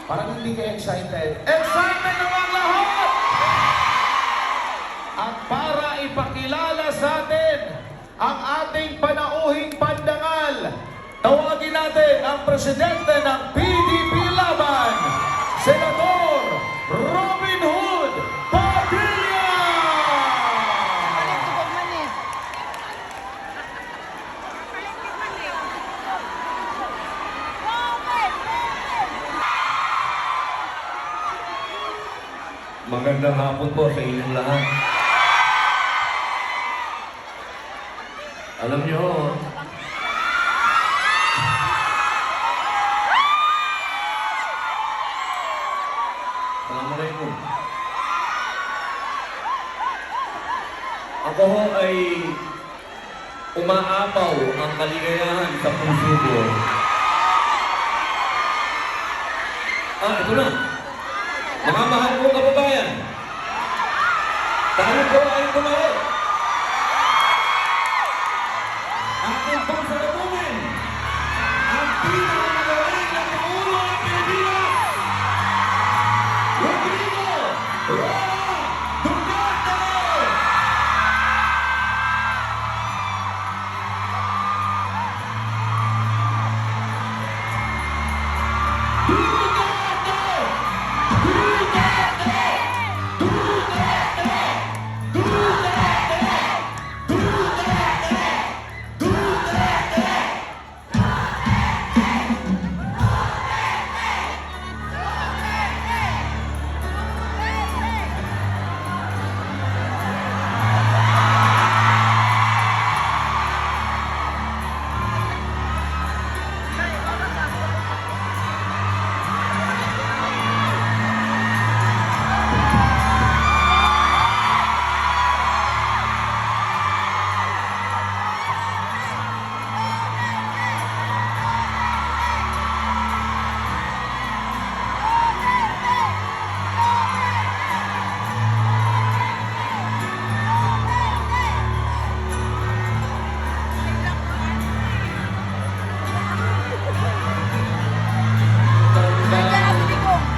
Parang hindi ka excited. Excited naman lahat! At para ipakilala sa atin ang ating panauhing pandangal, tawagin natin ang presidente ng PDP Laban, Senador Robin Hood Padilla! Magandang hapon po sa inyong lahat. Alam nyo, Assalamualaikum. Ako ho ay umaapaw ang kaligayahan sa puso ko. Ito na. Mga mahal kong kababayan, tayo po ay kumawag. Ating pagsalubungin ang pinakamagaling na Pangulo ng Pilipinas, Rodrigo Roa Duterte!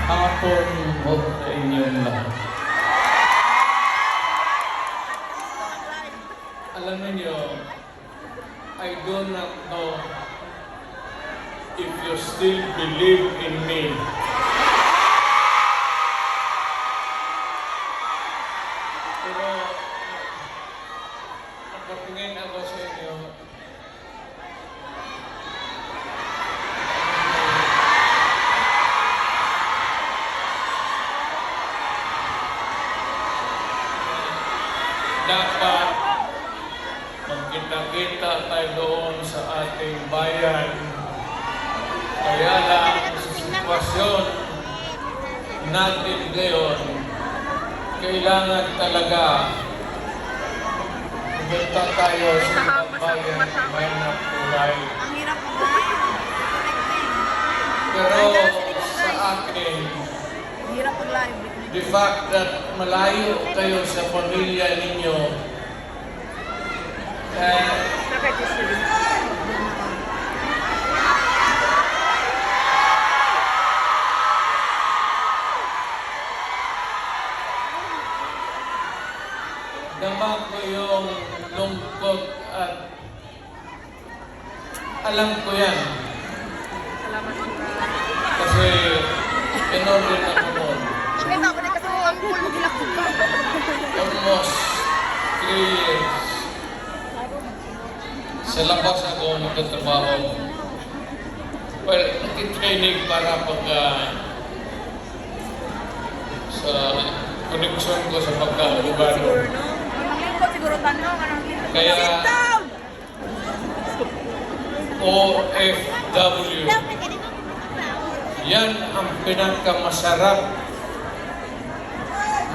Hapon ho sa inyong lahat. Alam niyo, I do not know if you still believe in me. Pero, nakatingin ako sa inyo, dapat magkita-kita tayo doon sa ating bayan. Kaya lang sa sitwasyon natin ngayon, kailangan talaga pumunta tayo sa ibang bayan ng Maynap Tulay. Pero sa akin, the fact that malayo kayo sa pamilya ninyo, dama ko yung lungkot at alam ko yan. Kasi in-order na ko noon. Almost 3 years. Sa labas ako nagtatrabaho. Well, nag-training para sa connection ko sa pagka-abogado. Kaya OFW, yan ang pinakamasarap.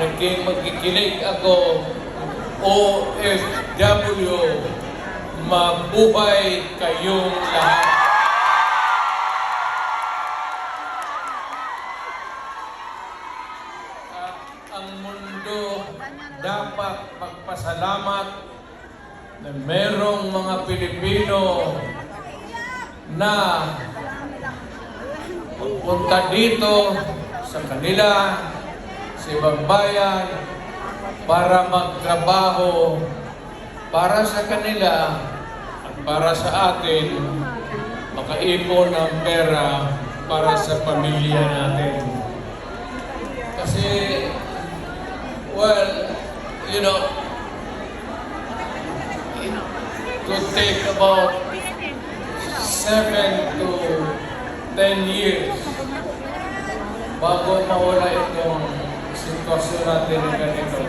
Naging magkikinig ako, OFW, mabuhay kayong lahat. At ang mundo dapat magpasalamat na merong mga Pilipino na magpunta dito sa kanila, sa ibang bayan, para magtrabaho para sa kanila at para sa atin, makaipon ng pera para sa pamilya natin. Kasi, well, you know, it could take about 7 to 10 years bago mawala itong sitwasyon natin na ganito.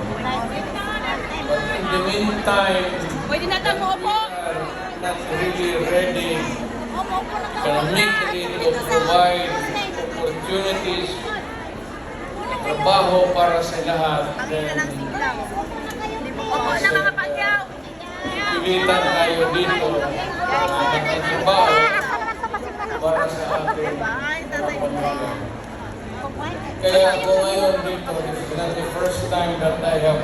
But in the meantime, Pwede na tayo mo po. we are not really ready economically to provide opportunities at trabaho para sa lahat. Then, Opo na mga pagyaw. pilitan tayo dito na magtatrabaho para sa ating mga pamilya. Kaya ako ngayon dito, this is not the first time that I have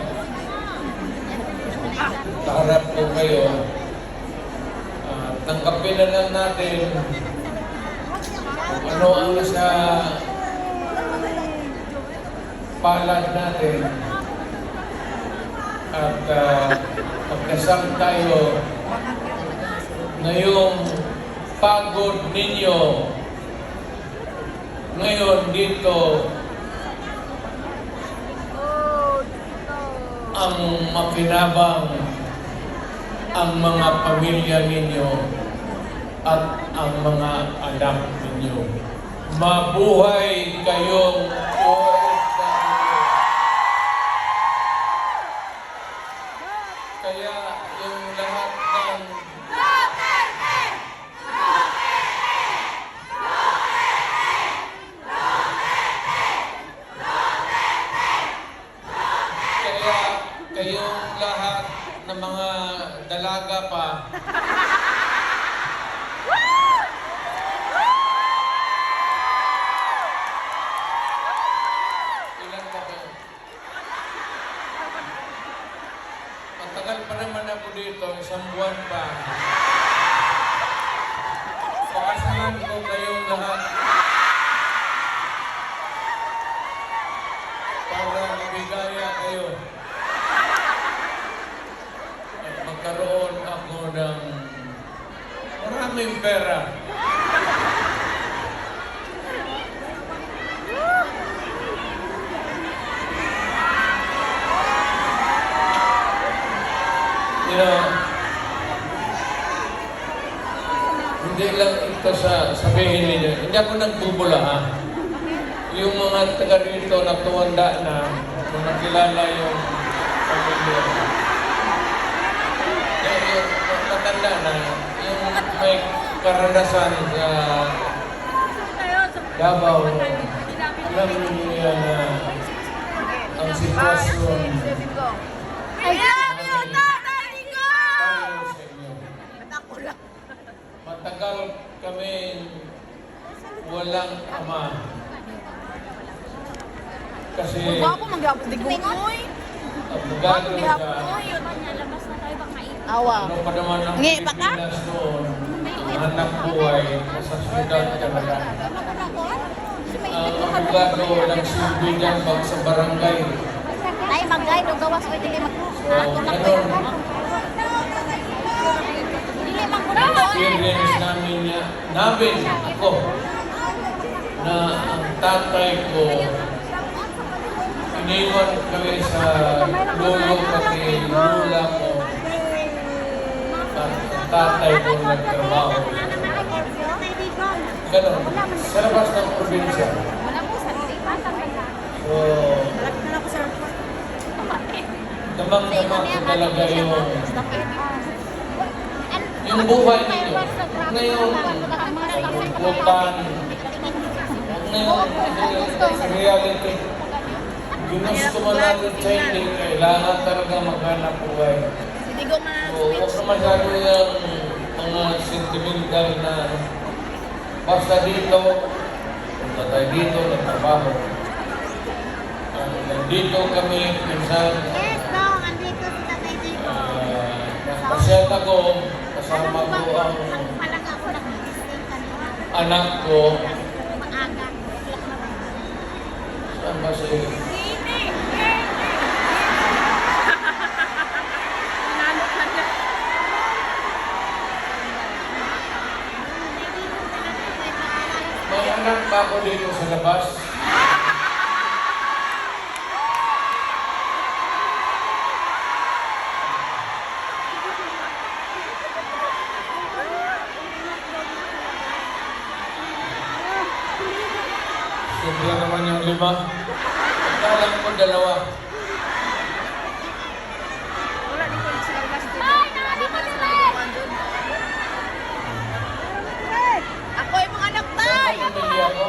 kaharap ko kayo. Tangkapin na lang natin kung ano ang sa palad natin at magkasam tayo na yung pagod ninyo ngayon dito ang makinabang ang mga pamilya ninyo at ang mga anak ninyo. Mabuhay kayong OFW. Kaya yung lahat ng kayong lahat ng mga dalaga pa, ilan ka ba? Matagal pa naman ako dito, isang buwan pa. Pakasalan ko kayong lahat para mabigaya kayo. Magkaroon ako ng maraming pera. You know, hindi lang ito sabihin ninyo. Hindi ako nagbubula, ha? Yung mga taga rito na tuwanda na nung nakilala yung pamilya. Yung matanda na, yung may karanasan sa Davao, alam niyo yan na ang sitwasyon tayo sa inyo. Matagal kami walang ama. Kasi Ako mag-apos di kumoy. abogado ka. Awa. Ano pa naman ang Ngi, baka? Pilipinas noon, anak buhay, sa syudad talaga. Ang abogado lang silbi dyan pag sa barangay. Ay, magay, do gawas ko dili mag. So, ganun, Dili mag experience namin, ako, na ang tatay ko, iniwan kami sa lolo pati lula ko, at ang tatay ko nagtrabaho. Ganun, sa labas ng probinsya. Wala po sa ipasang ka. So, damang-damang ko talaga yung buhay ninyo. Ngayon, pagkutan, ngayon, sa reality, ginusto mo natin sa hindi, kailangan talaga maghanap buhay. Hindi ko ma... So, huwag na masyado yung mga sentimental na basta dito, punta tayo dito, nagtrabaho. Nandito kami, minsan, Yes, dong, andito si Tatay Dico. pasyal ako, kasama ko ang Palang ako nag-stay kanina. anak ko, Maaga. ang kasi may anak ba ako dito sa labas? Sobra naman yung 5. Alam ko 2. Wala dito sila gas. Ay, nakadito sila. Ako yung mga anak tay. Sa pamilya ko.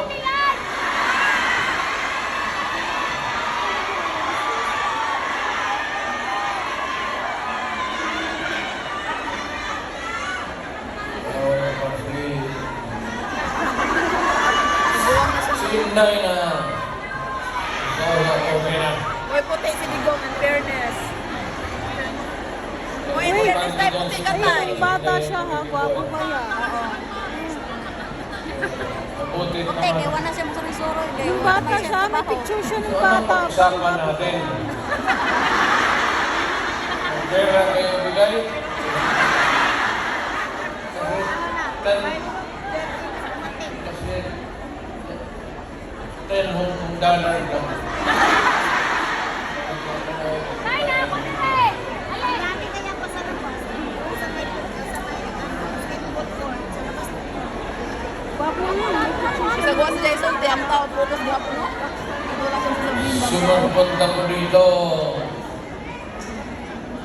Si Inday na okay na. Uy, puti si Digong, in fairness. Uy, in fairness tayo, puti ka tayo. Bata siya ha, gwapo kaya. Mabuti Puti, kaya naman. wala siya masuri-suro. Yung bata siya, may picture siya ng So, ano bata. pag-usapan natin? Pera kayo bigay? Kasi $10 lang. Ay, nakapatite. Alay. Natin kaya pa sa labas. Sa may basketball court. Sa labas. Gwapo niya, may picture siya. Sa gawa si Jason, tiyang tao, focus mo ako, no? Wala siyang sasabihin ba? Sumupunta ko dito.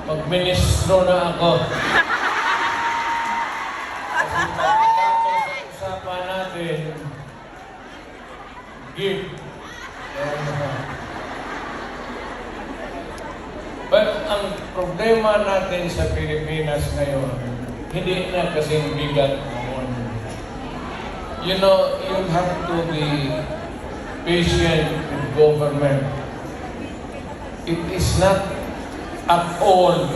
Mag-ministro na ako. Tapos usapan natin, give. But ang problema natin sa Pilipinas ngayon, hindi na kasing bigat noon. You know, you have to be patient with government. It is not at all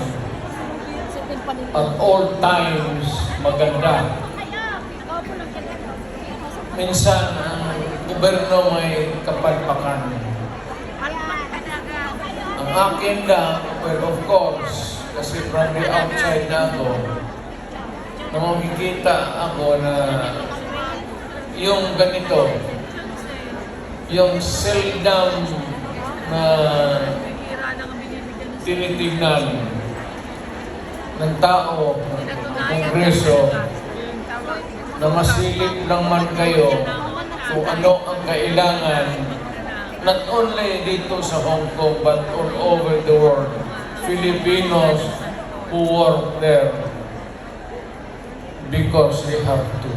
times maganda. Minsan, ang gobyerno may kapalpakan. Ang akin lang, well, of course, kasi from the outside na ako, na makikita ako na yung ganito, yung seldom na tinitignan ng tao, ng Kongreso, na masilip lang man kayo kung ano ang kailangan, not only dito sa Hong Kong, but all over the world, Filipinos who work there because they have to.